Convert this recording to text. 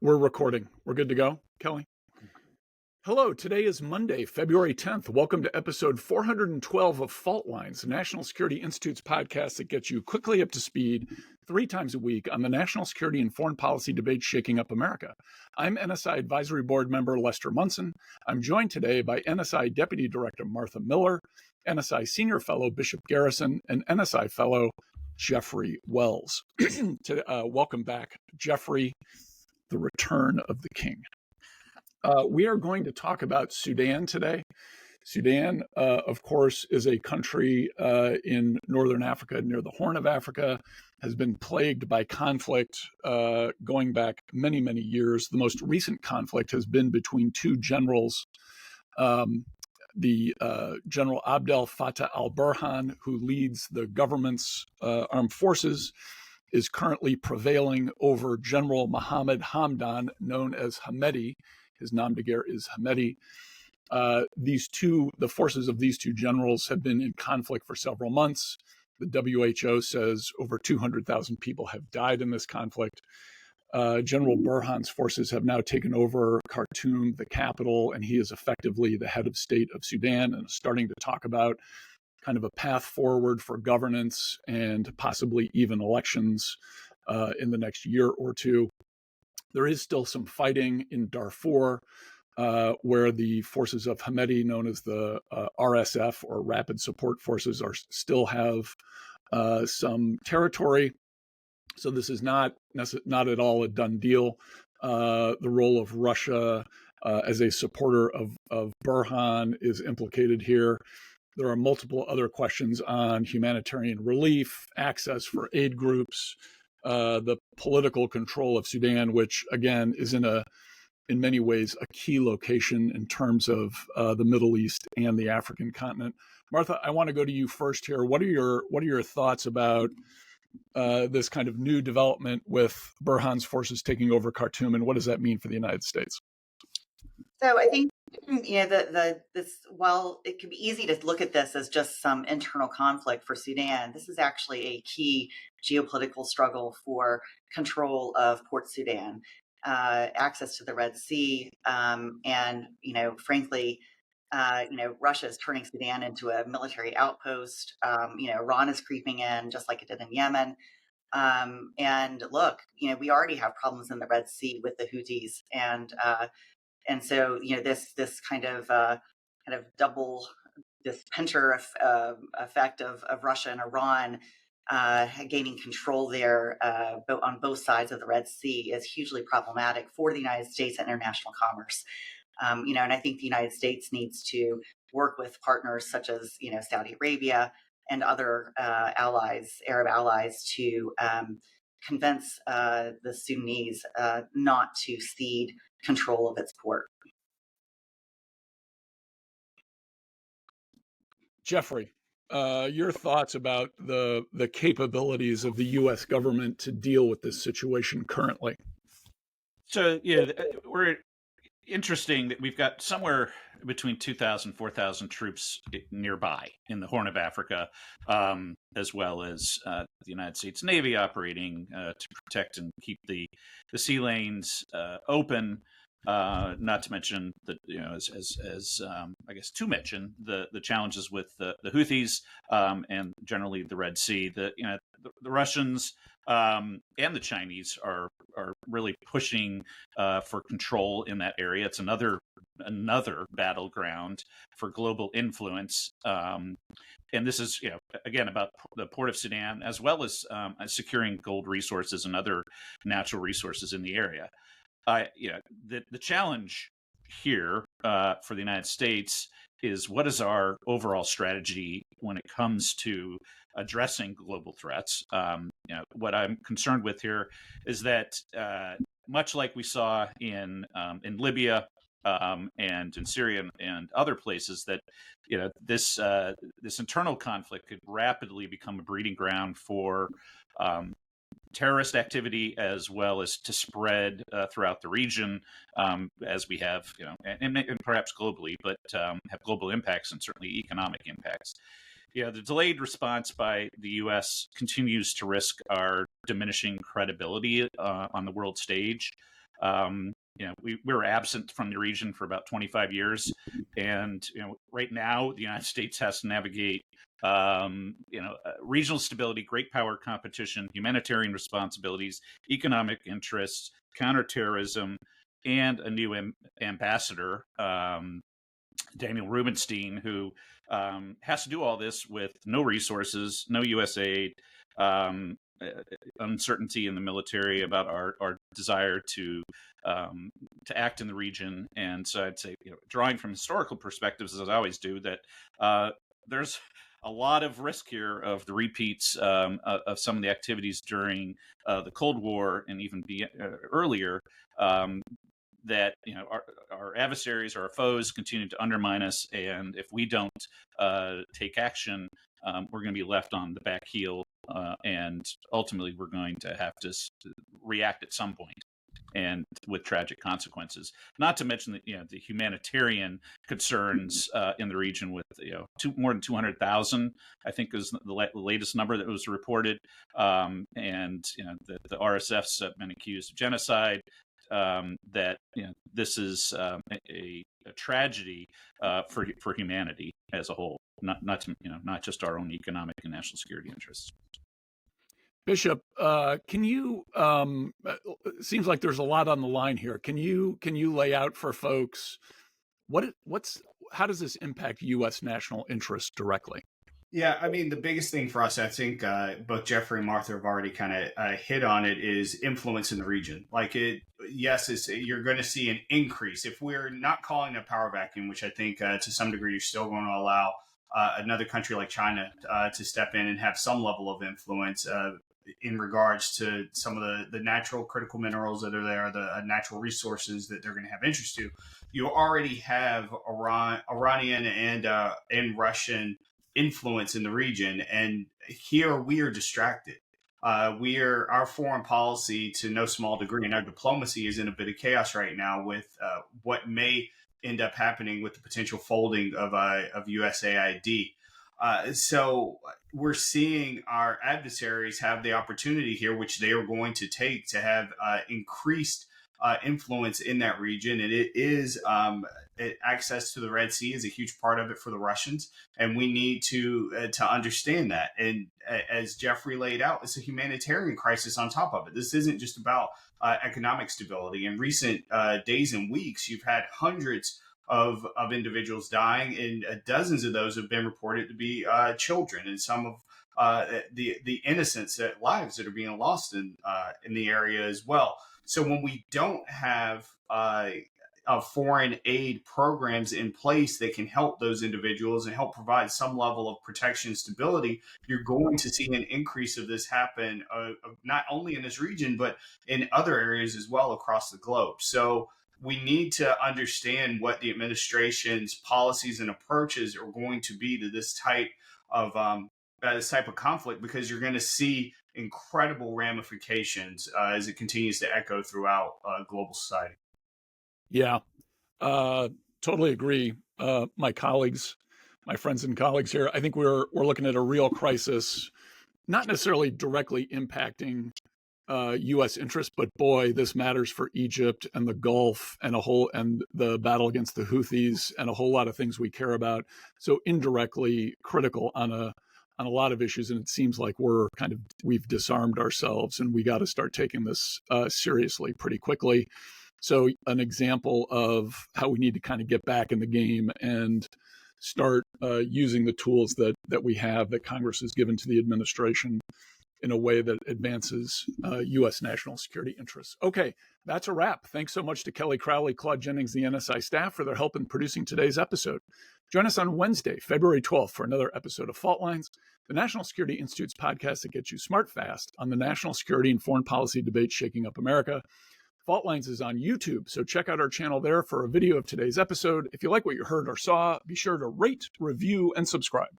We're recording. We're good to go, Kelly? Hello, today is Monday, February 10th. Welcome to episode 412 of Fault Lines, the National Security Institute's podcast that gets you quickly up to speed 3 times a week on the national security and foreign policy debates shaking up America. I'm NSI Advisory Board member Lester Munson. I'm joined today by NSI Deputy Director Martha Miller, NSI Senior Fellow Bishop Garrison, and NSI Fellow Jeffery Wells. Welcome back, Jeffery, the return of the king. We are going to talk about Sudan today. Sudan, of course, is a country in northern Africa, near the Horn of Africa, has been plagued by conflict going back many, many years. The most recent conflict has been between two generals, the General Abdel Fattah al-Burhan, who leads the government's armed forces, is currently prevailing over General Mohammed Hamdan, known as Hamedi. His nom de guerre is Hamedi. The forces of these two generals have been in conflict for several months. The WHO says over 200,000 people have died in this conflict. General Burhan's forces have now taken over Khartoum, the capital, and he is effectively the head of state of Sudan and is starting to talk about kind of a path forward for governance and possibly even elections in the next year or two. There is still some fighting in Darfur, where the forces of Hamedi, known as the RSF or Rapid Support Forces, still have some territory. So this is not at all a done deal. The role of Russia as a supporter of Burhan is implicated here. There are multiple other questions on humanitarian relief, access for aid groups, the political control of Sudan, which again is in many ways a key location in terms of the Middle East and the African continent. Martha, I want to go to you first here. What are your thoughts about this kind of new development with Burhan's forces taking over Khartoum, and what does that mean for the United States? So I think while it can be easy to look at this as just some internal conflict for Sudan, this is actually a key geopolitical struggle for control of Port Sudan, access to the Red Sea, and frankly, Russia is turning Sudan into a military outpost. Iran is creeping in just like it did in Yemen. And look, we already have problems in the Red Sea with the Houthis, and so, this kind of double, this pincher effect of Russia and Iran gaining control there on both sides of the Red Sea is hugely problematic for the United States and international commerce. And I think the United States needs to work with partners such as, Saudi Arabia and other allies, Arab allies, to convince the Sudanese not to cede control of its port. Jeffery, your thoughts about the capabilities of the U.S. government to deal with this situation currently? So, we're interesting that we've got somewhere between 2,000, 4,000 troops nearby in the Horn of Africa, as well as the United States Navy operating to protect and keep the sea lanes open. Not to mention that, to mention the challenges with the Houthis and generally the Red Sea. The Russians and the Chinese are really pushing for control in that area. It's another battleground for global influence. And this is, again, about the Port of Sudan, as well as securing gold resources and other natural resources in the area. The challenge here for the United States is, what is our overall strategy when it comes to addressing global threats? What I'm concerned with here is that much like we saw in Libya and in Syria and other places, that this internal conflict could rapidly become a breeding ground for terrorist activity, as well as to spread throughout the region, as we have, and perhaps globally, but have global impacts and certainly economic impacts. The delayed response by the U.S. continues to risk our diminishing credibility on the world stage. We were absent from the region for about 25 years, and right now the United States has to navigate regional stability, great power competition, humanitarian responsibilities, economic interests, counterterrorism, and a new ambassador, Daniel Rubenstein, who has to do all this with no resources, no USAID, uncertainty in the military about our desire to act in the region. And so I'd say, drawing from historical perspectives, as I always do, that there's a lot of risk here of the repeats of some of the activities during the Cold War and even earlier. That our adversaries or our foes continue to undermine us, and if we don't take action, we're going to be left on the back heel, and ultimately we're going to have to react at some point, and with tragic consequences. Not to mention that the humanitarian concerns in the region, with more than 200,000, I think is the latest number that was reported, and the RSF's been accused of genocide. That this is a tragedy for humanity as a whole, not just our own economic and national security interests. Bishop, can you? It seems like there's a lot on the line here. Can you lay out for folks how does this impact U.S. national interest directly? Yeah, I mean, the biggest thing for us, I think both Jeffrey and Martha have already kind of hit on it, is influence in the region. You're going to see an increase. If we're not calling a power vacuum, which I think to some degree you're still going to allow another country like China to step in and have some level of influence in regards to some of the natural critical minerals that are there, the natural resources that they're going to have interest to. You already have Iranian and Russian influence in the region, and here we are distracted. Our foreign policy, to no small degree, and our diplomacy is in a bit of chaos right now with what may end up happening with the potential folding of USAID. So we're seeing our adversaries have the opportunity here, which they are going to take, to have increased influence in that region. And it is access to the Red Sea is a huge part of it for the Russians, and we need to understand that. And as Jeffrey laid out, it's a humanitarian crisis on top of it. This isn't just about economic stability. In recent days and weeks, you've had hundreds of individuals dying, and dozens of those have been reported to be children, and some of the innocents, lives that are being lost in the area as well. So when we don't have foreign aid programs in place that can help those individuals and help provide some level of protection and stability, you're going to see an increase of this happen, not only in this region, but in other areas as well across the globe. So we need to understand what the administration's policies and approaches are going to be to this type of conflict, because you're going to see incredible ramifications as it continues to echo throughout global society. Yeah, totally agree. My friends and colleagues here, I think we're looking at a real crisis, not necessarily directly impacting U.S. interests, but boy, this matters for Egypt and the Gulf and the battle against the Houthis and a whole lot of things we care about. So indirectly critical on a lot of issues, and it seems like we've disarmed ourselves, and we got to start taking this seriously pretty quickly. So an example of how we need to kind of get back in the game and start using the tools that we have, that Congress has given to the administration, in a way that advances U.S. national security interests. Okay, that's a wrap. Thanks so much to Kelly Crowley, Claude Jennings, the NSI staff, for their help in producing today's episode. Join us on Wednesday, February 12th, for another episode of Fault Lines, the National Security Institute's podcast that gets you smart fast on the national security and foreign policy debate shaking up America. Fault Lines is on YouTube, so check out our channel there for a video of today's episode. If you like what you heard or saw, be sure to rate, review, and subscribe.